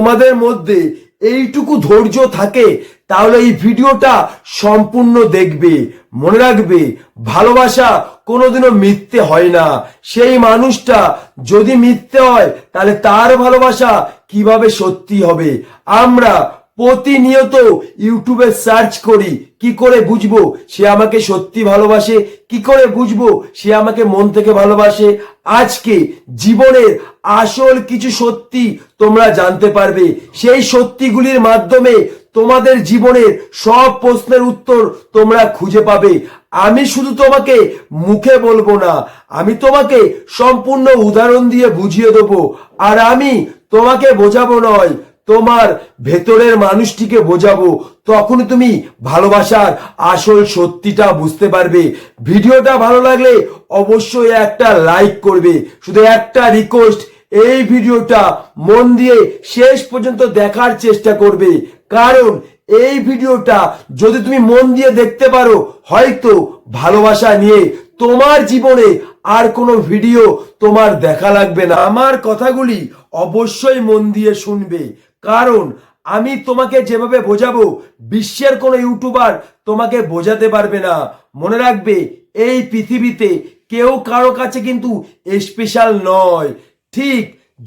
তোমাদের মধ্যে এইটুকু ধৈর্য থাকে তাহলে এই ভিডিওটা সম্পূর্ণ দেখবে। মনে রাখবে, ভালোবাসা কোনোদিনও মিথ্যে হয় না। সেই মানুষটা যদি মিথ্যে হয় তাহলে তার ভালোবাসা কিভাবে সত্যি হবে? আমরা প্রতিনিয়ত ইউটিউবে সার্চ করি, কি করে বুঝবো সে আমাকে সত্যি ভালোবাসে, কি করে বুঝবো সে আমাকে মন থেকে ভালোবাসে। আজকে জীবনের আসল কিছু সত্যি তোমরা জানতে পারবে। সেই সত্যিগুলির মাধ্যমে তোমাদের জীবনের সব প্রশ্নের উত্তর তোমরা খুঁজে পাবে। আমি শুধু তোমাকে মুখে বলবো না, আমি তোমাকে সম্পূর্ণ উদাহরণ দিয়ে বুঝিয়ে দেবো। আর আমি তোমাকে বোঝাবো নয়, তোমার ভেতরের মানুষটিকে বোঝাবো। তখন তুমি ভালোবাসার আসল সত্যিটা বুঝতে পারবে। ভিডিওটা ভালো লাগলে অবশ্যই একটা লাইক করবে। শুধু একটা রিকোয়েস্ট, এই ভিডিওটা মন দিয়ে শেষ পর্যন্ত দেখার চেষ্টা করবে। কারণ এই ভিডিওটা যদি তুমি মন দিয়ে দেখতে পারো, হয়তো ভালোবাসা নিয়ে তোমার জীবনে আর কোনো ভিডিও তোমার দেখা লাগবে না। আমার কথাগুলি অবশ্যই মন দিয়ে শুনবে, কারণ আমি তোমাকে যেভাবে বোঝাবো বিশ্বের কোনো ইউটিউবার তোমাকে বোঝাতে পারবে না। মনে রাখবে, এই পৃথিবীতে কেউ কারো কাছে কিন্তু স্পেশাল নয়। ঠিক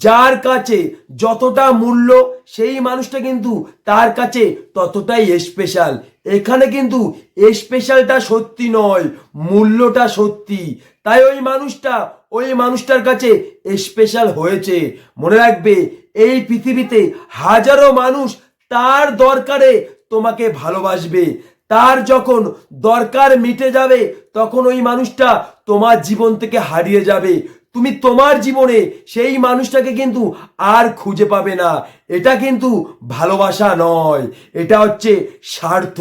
যার কাছে যতটা মূল্য, সেই মানুষটা কিন্তু তার কাছে ততটাই স্পেশাল। এখানে কিন্তু স্পেশালটা সত্যি নয়, মূল্যটা সত্যি। তাই ওই মানুষটার কাছে স্পেশাল হয়েছে। মনে রাখবে, এই পৃথিবীতে হাজারো মানুষ তার দরকারে তোমাকে ভালোবাসবে। তার যখন দরকার মিটে যাবে তখন ওই মানুষটা তোমার জীবন থেকে হারিয়ে যাবে। তুমি তোমার জীবনে সেই মানুষটাকে কিন্তু আর খুঁজে পাবে না। এটা কিন্তু ভালোবাসা নয়, এটা হচ্ছে স্বার্থ।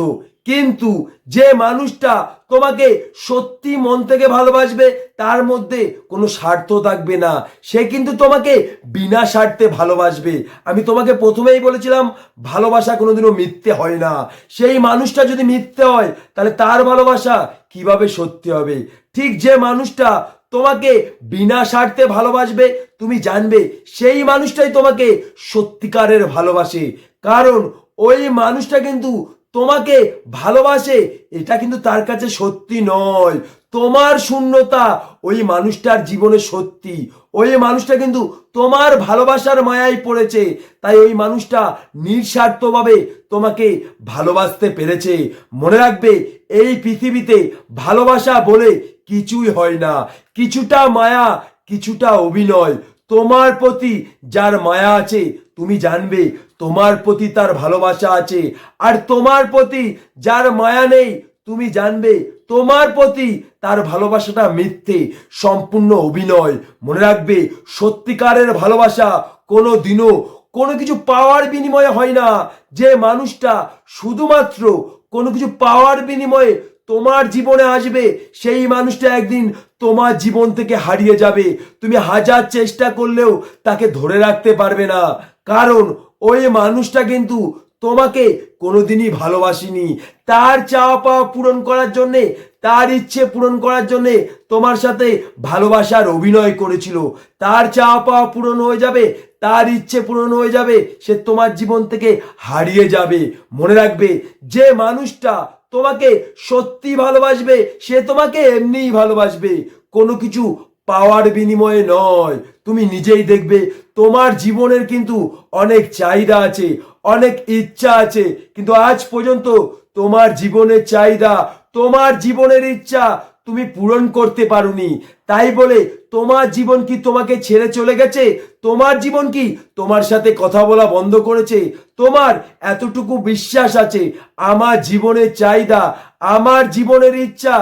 কিন্তু যে মানুষটা তোমাকে সত্যি মন থেকে ভালোবাসবে, তার মধ্যে কোনো স্বার্থ থাকবে না। সে কিন্তু তোমাকে বিনা স্বার্থে ভালোবাসবে। আমি তোমাকে প্রথমেই বলেছিলাম, ভালোবাসা কোনোদিনও মিথ্যে হয় না। সেই মানুষটা যদি মিথ্যে হয় তাহলে তার ভালোবাসা কিভাবে সত্যি হবে? ঠিক যে মানুষটা তোমাকে বিনা স্বার্থে ভালোবাসবে, তুমি জানবে সেই মানুষটাই তোমাকে সত্যিকারের ভালোবাসে। কারণ ওই মানুষটা কিন্তু তোমাকে ভালোবাসে, এটা কিন্তু তার কাছে সত্যি নয়। তোমার শূন্যতা ওই মানুষটার জীবনে সত্যি। ওই মানুষটা কিন্তু তোমার ভালোবাসার মায়ায় পড়েছে, তাই ওই মানুষটা নিঃস্বার্থভাবে তোমাকে ভালোবাসতে পেরেছে। মনে রাখবে, এই পৃথিবীতে ভালোবাসা বলে কিছুই হয় না। কিছুটা মায়া, কিছুটা অভিনয়। তোমার প্রতি যার মায়া আছে, তুমি জানবে তোমার প্রতি তার ভালোবাসা আছে। আর তোমার প্রতি যার মায়া নেই, তুমি জানবে তোমার প্রতি তার ভালোবাসাটা মিথ্যে, সম্পূর্ণ অভিনয়। মনে রাখবে, সত্যিকারের ভালোবাসা কোনো দিনও কোনো কিছু পাওয়ার বিনিময়ে হয় না। যে মানুষটা শুধুমাত্র কোনো কিছু পাওয়ার বিনিময়ে তোমার জীবনে আসবে, সেই মানুষটা একদিন তোমার জীবন থেকে হারিয়ে যাবে। তুমি হাজার চেষ্টা করলেও তাকে ধরে রাখতে পারবে না। কারণ ওই মানুষটা কিন্তু তোমাকে কোনোদিনই ভালোবাসেনি। তার চাওয়া পাওয়া পূরণ করার জন্যে, তার ইচ্ছে পূরণ করার জন্যে তোমার সাথে ভালোবাসার অভিনয় করেছিল। তার চাওয়া পাওয়া পূরণ হয়ে যাবে, তার ইচ্ছে পূরণ হয়ে যাবে, সে তোমার জীবন থেকে হারিয়ে যাবে। মনে রাখবে, যে মানুষটা তোমাকে সত্যি ভালোবাসবে, সে তোমাকে এমনিই ভালোবাসবে, কোনো কিছু পাওয়ার বিনিময়ে নয়। তুমি নিজেই দেখবে, তোমার জীবনের কিন্তু অনেক চাহিদা আছে, অনেক ইচ্ছা আছে, কিন্তু আজ পর্যন্ত তোমার জীবনের চাহিদা, তোমার জীবনের ইচ্ছা তুমি পূরণ করতে পারোনি। তাই বলে তোমার জীবন কি তোমাকে ছেড়ে চলে গেছে? তোমার জীবন কি তোমার সাথে কথা বলা বন্ধ করেছে? তোমার এতটুকু বিশ্বাস আছে, আমার জীবনের চাহিদা, আমার জীবনের ইচ্ছা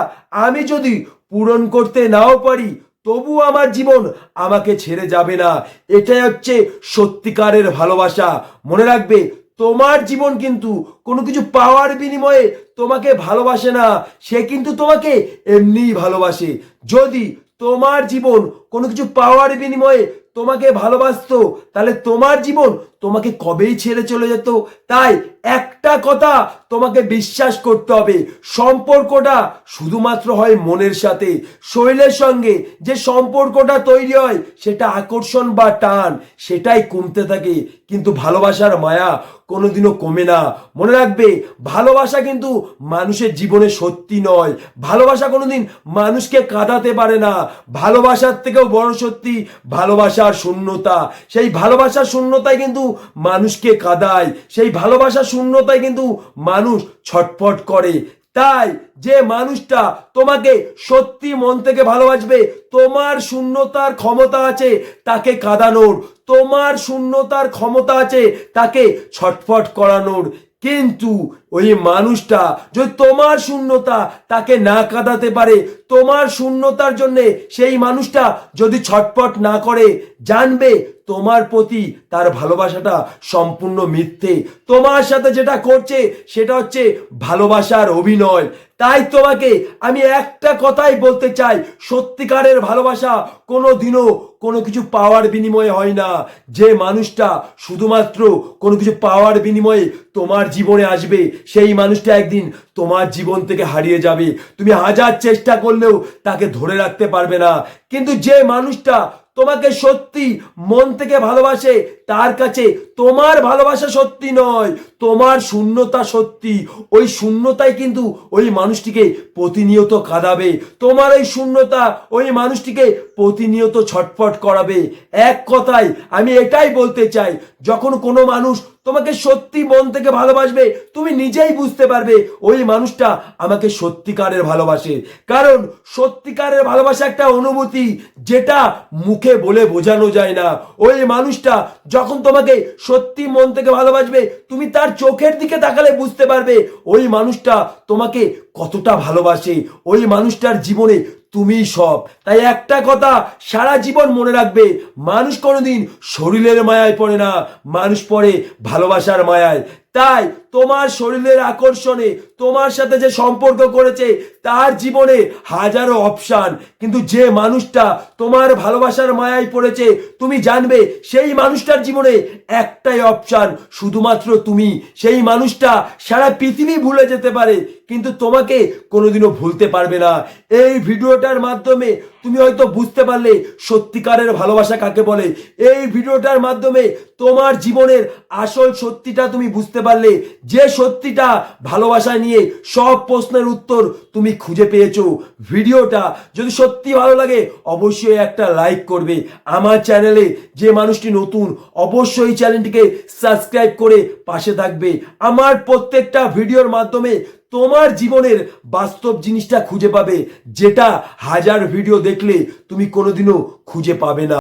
আমি যদি পূরণ করতে নাও পারি, তবু আমার জীবন আমাকে ছেড়ে যাবে না। এটাই হচ্ছে সত্যিকারের ভালোবাসা। মনে রাখবে, তোমার জীবন কিন্তু কোনো কিছু পাওয়ার বিনিময়ে তোমাকে ভালোবাসে না, সে কিন্তু তোমাকে এমনিই ভালোবাসে। যদি তোমার জীবন কোনো কিছু পাওয়ার বিনিময়ে তোমাকে ভালোবাসতো, তাহলে তোমার জীবন তোমাকে কবেই ছেড়ে চলে যেত। তাই একটা কথা তোমাকে বিশ্বাস করতে হবে, সম্পর্কটা শুধুমাত্র হয় মনের সাথে। শরীরের সঙ্গে যে সম্পর্কটা তৈরি হয় সেটা আকর্ষণ বা টান, সেটাই কমতে থাকে। কিন্তু ভালোবাসার মায়া কোনোদিনও কমে না। মনে রাখবে, ভালোবাসা কিন্তু মানুষের জীবনে সত্যি নয়, ভালোবাসা কোনোদিন মানুষকে কাঁদাতে পারে না। ভালোবাসার থেকেও বড় সত্যি ভালোবাসার শূন্যতা। সেই ভালোবাসার শূন্যতায় কিন্তু মানুষকে কাঁদায়, সেই ভালোবাসার শূন্যতায় কিন্তু মানুষ ছটফট করে। তাই যে মানুষটা তোমাকে সত্যি মন থেকে ভালোবাসবে, তোমার শূন্যতার ক্ষমতা আছে তাকে কাঁদানোর, তোমার শূন্যতার ক্ষমতা আছে তাকে ছটফট করানোর। কিন্তু ওই মানুষটা যদি তোমার শূন্যতা তাকে না কাঁদাতে পারে, তোমার শূন্যতার জন্যে সেই মানুষটা যদি ছটফট না করে, জানবে তোমার প্রতি তার ভালোবাসাটা সম্পূর্ণ মিথ্যে। তোমার সাথে যেটা করছে সেটা হচ্ছে ভালোবাসার অভিনয়। তাই তোমাকে আমি একটা কথাই বলতে চাই, সত্যিকারের ভালোবাসা কোনোদিনও কোনো কিছু পাওয়ার বিনিময়ে হয় না। যে মানুষটা শুধুমাত্র কোনো কিছু পাওয়ার বিনিময়ে তোমার জীবনে আসবে, সেই মানুষটা একদিন তোমার জীবন থেকে হারিয়ে যাবে। তুমি হাজার চেষ্টা করলেও তাকে ধরে রাখতে পারবে না। কিন্তু যে মানুষটা তোমাকে সত্যি মন থেকে ভালোবাসে, তার কাছে তোমার ভালোবাসা সত্যি নয়, তোমার শূন্যতা সত্যি। ওই শূন্যতাই কিন্তু ওই মানুষটিকে প্রতিনিয়ত কাঁদাবে, তোমার ওই শূন্যতা ওই মানুষটিকে প্রতিনিয়ত ছটফট করাবে। এক কথায় আমি এটাই বলতে চাই, যখন কোনো মানুষ তোমাকে সত্যি মন থেকে ভালোবাসবে, তুমি নিজেই বুঝতে পারবে ওই মানুষটা আমাকে সত্যিকারের ভালোবাসে। কারণ সত্যিকারের ভালোবাসা একটা অনুভূতি, যেটা মুখে বলে বোঝানো যায় না। ওই মানুষটা যখন তোমাকে সত্যি মন থেকে ভালোবাসবে, তুমি তার চোখের দিকে তাকালে বুঝতে পারবে ওই মানুষটা তোমাকে কতটা ভালোবাসে। ওই মানুষটার জীবনে তুমি সব। তাই একটা কথা সারা জীবন মনে রাখবে, মানুষ কোনোদিন শরীরের মায়ায় পড়ে না, মানুষ পড়ে ভালোবাসার মায়ায়। তাই তোমার শরীরের আকর্ষণে তোমার সাথে যে সম্পর্ক করেছে, তার জীবনে হাজারো অপশন, কিন্তু যে মানুষটা তোমার ভালোবাসার মায়ায় পড়েছে, তুমি জানবে সেই মানুষটার জীবনে একটাই অপশন, শুধুমাত্র তুমি। সেই মানুষটা সারা পৃথিবী ভুলে যেতে পারে, কিন্তু তোমাকে কোনোদিনও ভুলতে পারবে না। এই ভিডিওটার মাধ্যমে তুমি হয়তো বুঝতে পারলে সত্যিকারের ভালোবাসা কাকে বলে। এই ভিডিওটার মাধ্যমে তোমার জীবনের আসল সত্যিটা তুমি বুঝতে পারলে, যে সত্যিটা ভালোবাসা নিয়ে সব প্রশ্নের উত্তর তুমি খুঁজে পেয়েছো। ভিডিওটা যদি সত্যি ভালো লাগে অবশ্যই একটা লাইক করবে। আমার চ্যানেলে যে মানুষটি নতুন, অবশ্যই চ্যানেলটিকে সাবস্ক্রাইব করে পাশে থাকবে। আমার প্রত্যেকটা ভিডিওর মাধ্যমে তোমার জীবনের বাস্তব জিনিসটা খুঁজে পাবে, যেটা হাজার ভিডিও দেখলে তুমি কোনোদিনও খুঁজে পাবে না।